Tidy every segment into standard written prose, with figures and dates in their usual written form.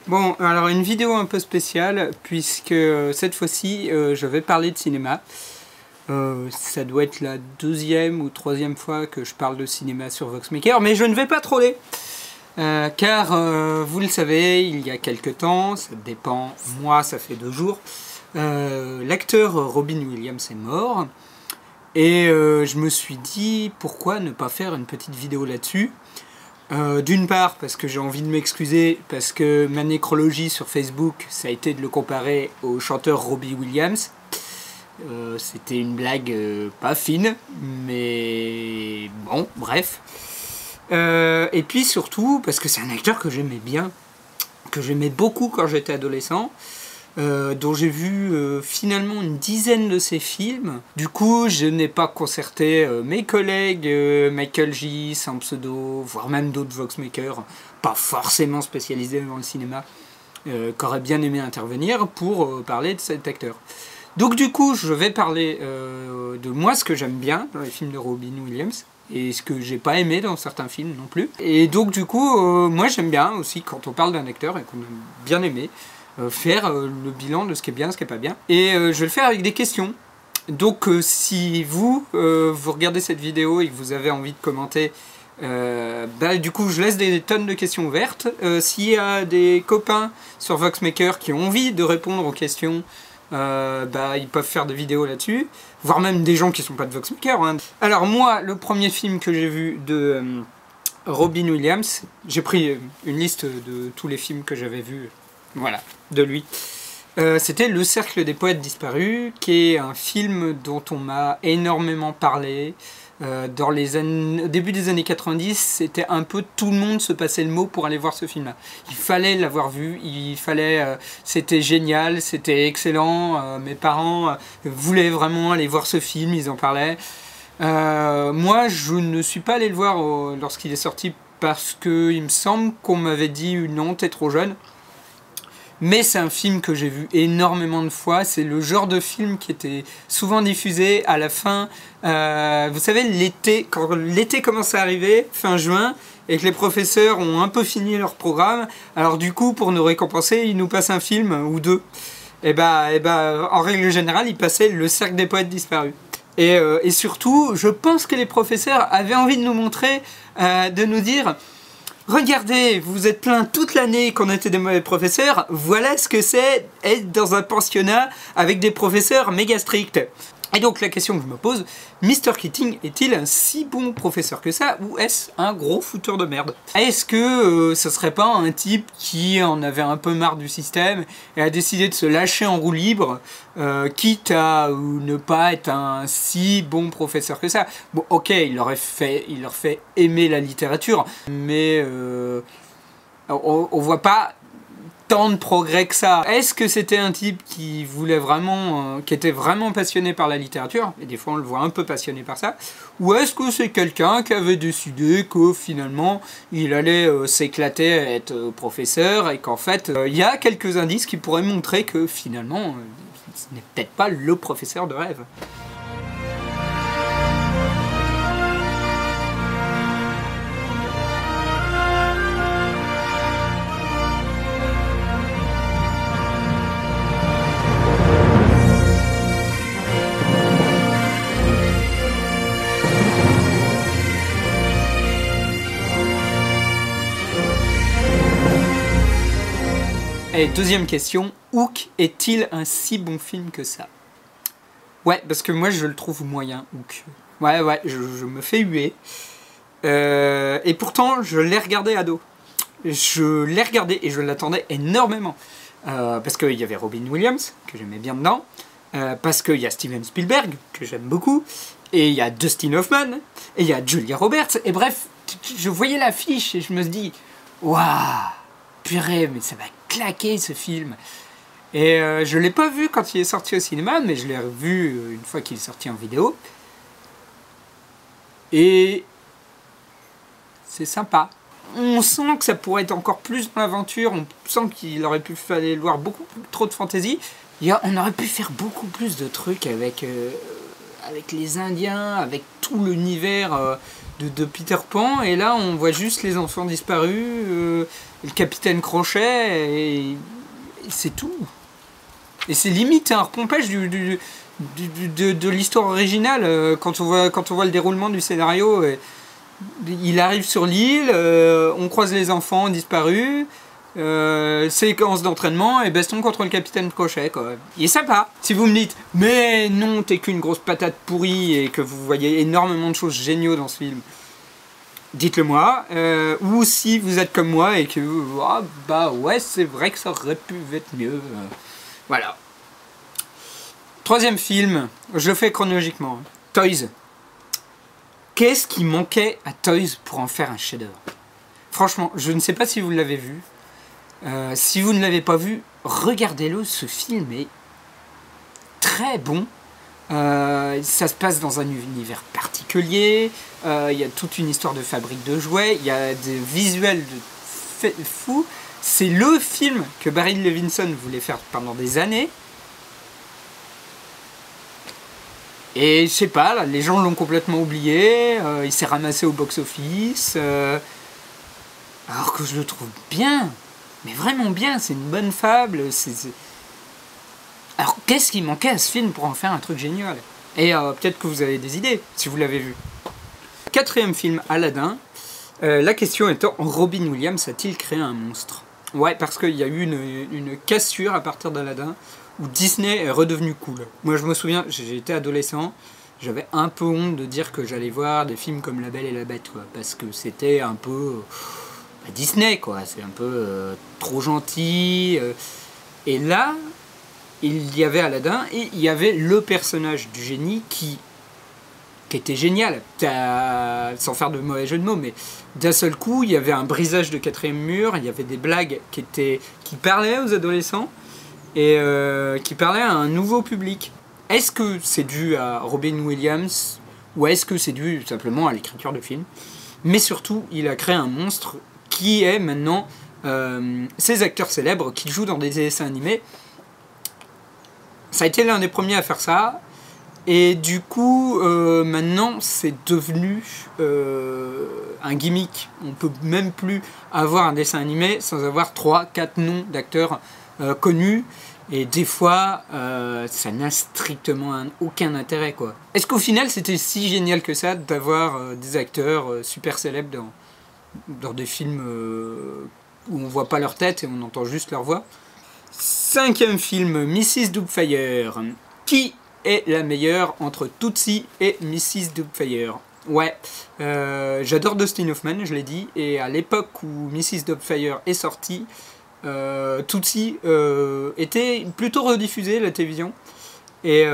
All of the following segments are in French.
Bon, alors une vidéo un peu spéciale, puisque cette fois-ci, je vais parler de cinéma. Ça doit être la deuxième ou troisième fois que je parle de cinéma sur Voxmaker, mais je ne vais pas troller. Car, vous le savez, il y a quelques temps, ça dépend, moi ça fait 2 jours, l'acteur Robin Williams est mort. Et je me suis dit, pourquoi ne pas faire une petite vidéo là-dessus ? D'une part parce que j'ai envie de m'excuser, parce que ma nécrologie sur Facebook, ça a été de le comparer au chanteur Robbie Williams. C'était une blague pas fine, mais bon, bref. Et puis surtout, parce que c'est un acteur que j'aimais bien, que j'aimais beaucoup quand j'étais adolescent, dont j'ai vu finalement une dizaine de ses films. Du coup, je n'ai pas concerté mes collègues Michael J, Sam Pseudo, voire même d'autres Voxmakers, pas forcément spécialisés dans le cinéma, qu'auraient bien aimé intervenir pour parler de cet acteur. Donc du coup, je vais parler de moi, ce que j'aime bien dans les films de Robin Williams, et ce que j'ai pas aimé dans certains films non plus. Et donc du coup, moi j'aime bien aussi quand on parle d'un acteur et qu'on a bien aimé, faire le bilan de ce qui est bien, ce qui est pas bien. Et je vais le faire avec des questions. Donc si vous regardez cette vidéo et que vous avez envie de commenter, du coup je laisse des tonnes de questions ouvertes. S'il y a des copains sur Voxmaker qui ont envie de répondre aux questions, ils peuvent faire des vidéos là-dessus, voire même des gens qui sont pas de Voxmaker, hein. Alors moi, le premier film que j'ai vu de Robin Williams, j'ai pris une liste de tous les films que j'avais vus, voilà, de lui. C'était Le Cercle des Poètes Disparus, qui est un film dont on m'a énormément parlé. Dans les années, au début des années 90, c'était un peu tout le monde se passait le mot pour aller voir ce film-là. Il fallait l'avoir vu, c'était génial, c'était excellent. Mes parents voulaient vraiment aller voir ce film, ils en parlaient. Moi, je ne suis pas allé le voir lorsqu'il est sorti parce que il me semble qu'on m'avait dit non, t'es trop jeune. Mais c'est un film que j'ai vu énormément de fois. C'est le genre de film qui était souvent diffusé à la fin. Vous savez, l'été, quand l'été commence à arriver, fin juin, et que les professeurs ont un peu fini leur programme, alors du coup, pour nous récompenser, ils nous passent un film ou deux. Et en règle générale, ils passaient Le Cercle des Poètes Disparus. Et surtout, je pense que les professeurs avaient envie de nous montrer, de nous dire... Regardez, vous vous êtes plaints toute l'année qu'on était des mauvais professeurs, voilà ce que c'est être dans un pensionnat avec des professeurs méga stricts. Et donc la question que je me pose, Mr. Keating est-il un si bon professeur que ça, ou est-ce un gros fouteur de merde? Est-ce que ce serait pas un type qui en avait un peu marre du système et a décidé de se lâcher en roue libre, quitte à ne pas être un si bon professeur que ça? Bon, ok, il leur fait aimer la littérature, mais on voit pas tant de progrès que ça. Est-ce que c'était un type qui voulait vraiment, qui était vraiment passionné par la littérature, et des fois on le voit un peu passionné par ça, ou est-ce que c'est quelqu'un qui avait décidé que finalement il allait s'éclater à être professeur, et qu'en fait il y a quelques indices qui pourraient montrer que finalement ce n'est peut-être pas le professeur de rêve. Et deuxième question, Hook est-il un si bon film que ça? Ouais, parce que moi je le trouve moyen, Hook. Ouais, je me fais huer. Et pourtant, je l'ai regardé ado. Je l'ai regardé et je l'attendais énormément. Parce qu'il y avait Robin Williams, que j'aimais bien dedans. Parce qu'il y a Steven Spielberg, que j'aime beaucoup. Et il y a Dustin Hoffman. Et il y a Julia Roberts. Et bref, je voyais l'affiche et je me dis, waouh, purée, mais ça va claquer ce film. Et je l'ai pas vu quand il est sorti au cinéma, mais je l'ai revu une fois qu'il est sorti en vidéo. Et c'est sympa. On sent que ça pourrait être encore plus dans l'aventure, on sent qu'il aurait pu falloir beaucoup trop de fantaisie. On aurait pu faire beaucoup plus de trucs avec avec les Indiens, avec tout l'univers de Peter Pan, et là on voit juste les enfants disparus, le capitaine Crochet, et c'est tout. Et c'est limite un repompage de l'histoire originale, quand on voit le déroulement du scénario. Il arrive sur l'île, on croise les enfants disparus, séquence d'entraînement et baston contre le capitaine Crochet, quoi. Il est sympa. Si vous me dites, mais non, t'es qu'une grosse patate pourrie et que vous voyez énormément de choses géniaux dans ce film, dites-le moi. Ou si vous êtes comme moi et que, ah, bah ouais, c'est vrai que ça aurait pu être mieux. Voilà. Troisième film, je le fais chronologiquement. Toys. Qu'est-ce qui manquait à Toys pour en faire un chef-d'œuvre? Franchement, je ne sais pas si vous l'avez vu. Si vous ne l'avez pas vu, regardez-le. Ce film est très bon. Ça se passe dans un univers particulier. Il y a toute une histoire de fabrique de jouets. Il y a des visuels de fous. C'est le film que Barry Levinson voulait faire pendant des années. Et je sais pas, là, les gens l'ont complètement oublié, il s'est ramassé au box-office, alors que je le trouve bien, mais vraiment bien, c'est une bonne fable. Alors qu'est-ce qui manquait à ce film pour en faire un truc génial? Et peut-être que vous avez des idées, si vous l'avez vu. Quatrième film, Aladdin. La question étant, Robin Williams a-t-il créé un monstre? Ouais, parce qu'il y a eu une cassure à partir d'Aladdin, où Disney est redevenu cool. Moi je me souviens, j'étais adolescent, j'avais un peu honte de dire que j'allais voir des films comme La Belle et la Bête, quoi, parce que c'était un peu Disney, quoi, c'est un peu trop gentil. Et là, il y avait Aladdin, et il y avait le personnage du génie qui était génial, sans faire de mauvais jeu de mots, mais d'un seul coup, il y avait un brisage de quatrième mur, il y avait des blagues qui parlaient aux adolescents, et qui parlait à un nouveau public. Est-ce que c'est dû à Robin Williams ou est-ce que c'est dû simplement à l'écriture de film? Mais surtout, il a créé un monstre qui est maintenant ces acteurs célèbres qui jouent dans des dessins animés. Ça a été l'un des premiers à faire ça. Et du coup, maintenant, c'est devenu un gimmick. On peut même plus avoir un dessin animé sans avoir 3-4 noms d'acteurs connus. Et des fois, ça n'a strictement aucun intérêt, quoi. Est-ce qu'au final, c'était si génial que ça d'avoir des acteurs super célèbres dans des films où on voit pas leur tête et on entend juste leur voix? Cinquième film, Mrs. Doubtfire. Qui est la meilleure entre Tootsie et Mrs. Doubtfire? Ouais, j'adore Dustin Hoffman, je l'ai dit, et à l'époque où Mrs. Doubtfire est sortie, Tootsie était plutôt rediffusé à la télévision, et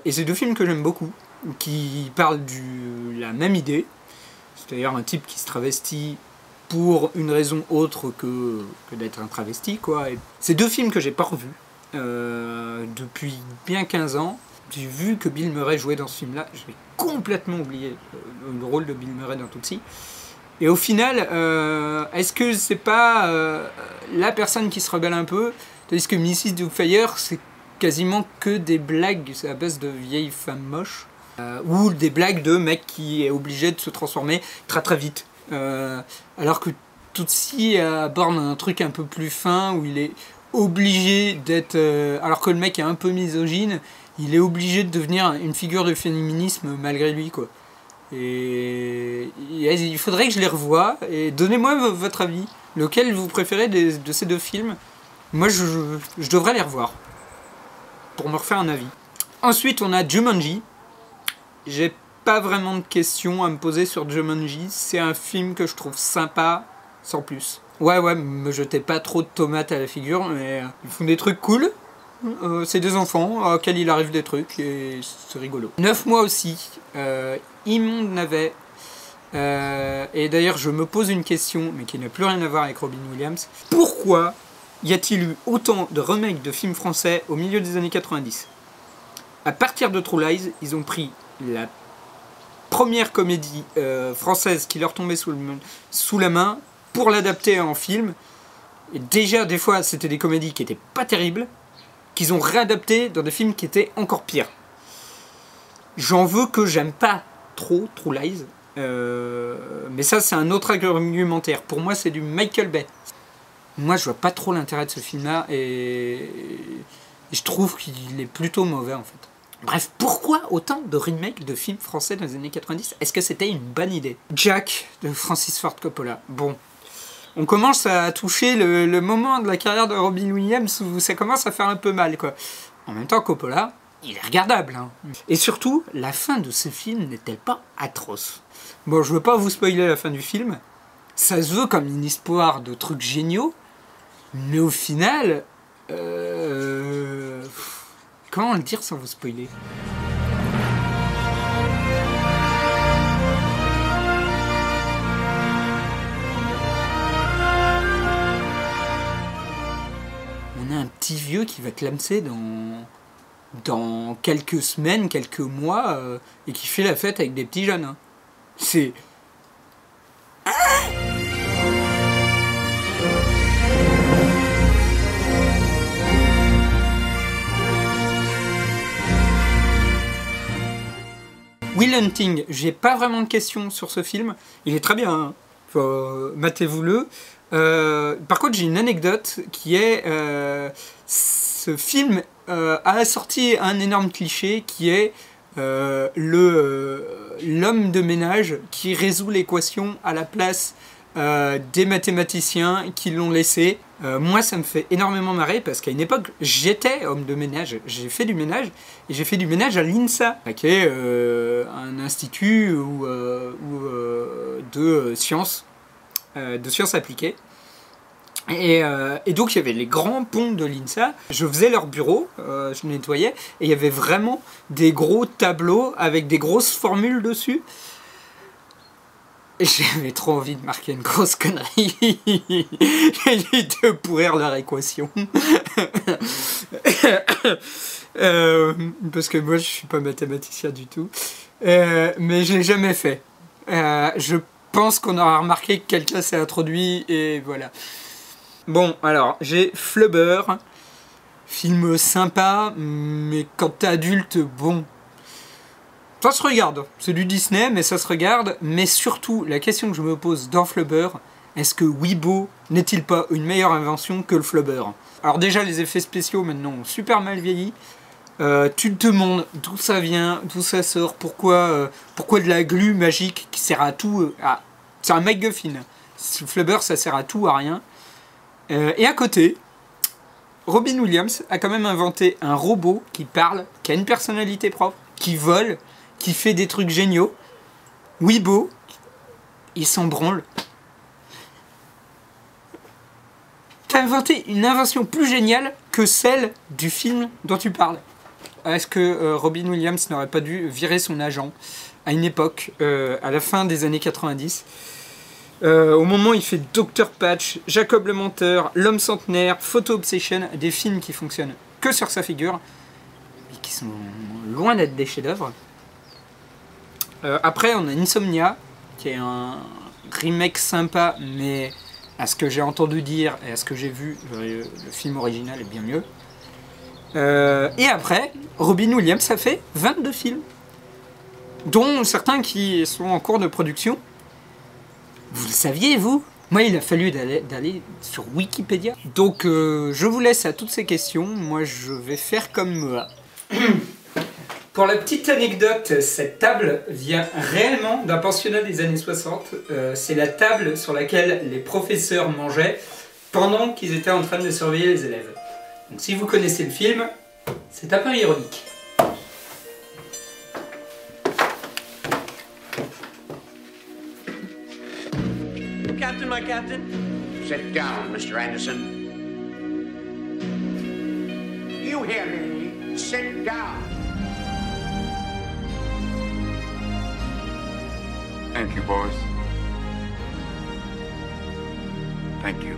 c'est deux films que j'aime beaucoup, qui parlent de la même idée, c'est-à-dire un type qui se travestit pour une raison autre que d'être un travesti, quoi. Et c'est deux films que j'ai pas revus depuis bien 15 ans. J'ai vu que Bill Murray jouait dans ce film-là, j'avais complètement oublié le rôle de Bill Murray dans Tootsie. Et au final, est-ce que c'est pas la personne qui se rebelle un peu, tandis que Mrs. Doubtfire, c'est quasiment que des blagues à base de vieilles femmes moches, ou des blagues de mec qui est obligé de se transformer très très vite. Alors que Tootsie aborde un truc un peu plus fin, où il est obligé d'être... alors que le mec est un peu misogyne, il est obligé de devenir une figure de féminisme malgré lui, quoi. Et il faudrait que je les revoie. Et donnez-moi votre avis. Lequel vous préférez de ces deux films? Moi, je devrais les revoir pour me refaire un avis. Ensuite, on a Jumanji. J'ai pas vraiment de questions à me poser sur Jumanji. C'est un film que je trouve sympa, sans plus. Ouais, me jetez pas trop de tomates à la figure, mais ils font des trucs cool. C'est des enfants auxquels il arrive des trucs et c'est rigolo. 9 mois aussi. Immonde navet. Et d'ailleurs, je me pose une question, mais qui n'a plus rien à voir avec Robin Williams. Pourquoi y a-t-il eu autant de remakes de films français au milieu des années 90? À partir de True Lies, ils ont pris la première comédie française qui leur tombait sous la main pour l'adapter en film. Et déjà, des fois, c'était des comédies qui étaient pas terribles, qu'ils ont réadapté dans des films qui étaient encore pires. J'en veux que j'aime pas trop True Lies. Mais ça, c'est un autre argumentaire. Pour moi, c'est du Michael Bay. Moi, je vois pas trop l'intérêt de ce film-là et je trouve qu'il est plutôt mauvais en fait. Bref, pourquoi autant de remakes de films français dans les années 90 ? Est-ce que c'était une bonne idée ? Jack de Francis Ford Coppola. Bon, on commence à toucher le moment de la carrière de Robin Williams où ça commence à faire un peu mal, quoi. En même temps, Coppola, il est regardable. Hein. Et surtout, la fin de ce film n'est-elle pas atroce ? Bon, je veux pas vous spoiler la fin du film. Ça se veut comme une histoire de trucs géniaux, mais au final... Comment le dire sans vous spoiler ? On a un petit vieux qui va clamser dans quelques semaines, quelques mois, et qui fait la fête avec des petits jeunes. Hein. C'est... Will Hunting, j'ai pas vraiment de questions sur ce film. Il est très bien, hein. Matez-vous-le. Par contre, j'ai une anecdote qui est... ce film a sorti un énorme cliché qui est l'homme de ménage qui résout l'équation à la place des mathématiciens qui l'ont laissé. Moi, ça me fait énormément marrer parce qu'à une époque, j'étais homme de ménage. J'ai fait du ménage et j'ai fait du ménage à l'INSA, qui est un institut de sciences appliquées. Et donc, il y avait les grands ponts de l'INSA. Je faisais leur bureau, je nettoyais, et il y avait vraiment des gros tableaux avec des grosses formules dessus. J'avais trop envie de marquer une grosse connerie de pourrir leur équation. Parce que moi je suis pas mathématicien du tout. Mais je l'ai jamais fait. Je pense qu'on aura remarqué que quelqu'un s'est introduit et voilà. Bon, alors j'ai Flubber. Film sympa, mais quand t'es adulte, bon... Ça se regarde, c'est du Disney, mais ça se regarde. Mais surtout, la question que je me pose dans Flubber, est-ce que Weibo n'est-il pas une meilleure invention que le Flubber ? Alors déjà, les effets spéciaux maintenant ont super mal vieilli. Tu te demandes d'où ça vient, d'où ça sort, pourquoi de la glu magique qui sert à tout. C'est un MacGuffin. Flubber, ça sert à tout, à rien. Et à côté, Robin Williams a quand même inventé un robot qui parle, qui a une personnalité propre, qui vole, qui fait des trucs géniaux. Weibo, il s'en branle. T'as inventé une invention plus géniale que celle du film dont tu parles. Est-ce que Robin Williams n'aurait pas dû virer son agent à une époque, à la fin des années 90 au moment où il fait Dr Patch, Jacob le Menteur, L'Homme Centenaire, Photo Obsession, des films qui fonctionnent que sur sa figure, mais qui sont loin d'être des chefs-d'œuvre. Après, on a Insomnia, qui est un remake sympa, mais à ce que j'ai entendu dire et à ce que j'ai vu, le film original est bien mieux. Et après, Robin Williams a fait 22 films, dont certains qui sont en cours de production. Vous le saviez, vous ? Moi, il a fallu d'aller sur Wikipédia. Donc, je vous laisse à toutes ces questions. Moi, je vais faire comme... Pour la petite anecdote, cette table vient réellement d'un pensionnat des années 60. C'est la table sur laquelle les professeurs mangeaient pendant qu'ils étaient en train de surveiller les élèves. Donc si vous connaissez le film, c'est un peu ironique. Captain, my captain. Sit down, Mr. Anderson. You hear me? Sit down. Thank you, boys. Thank you.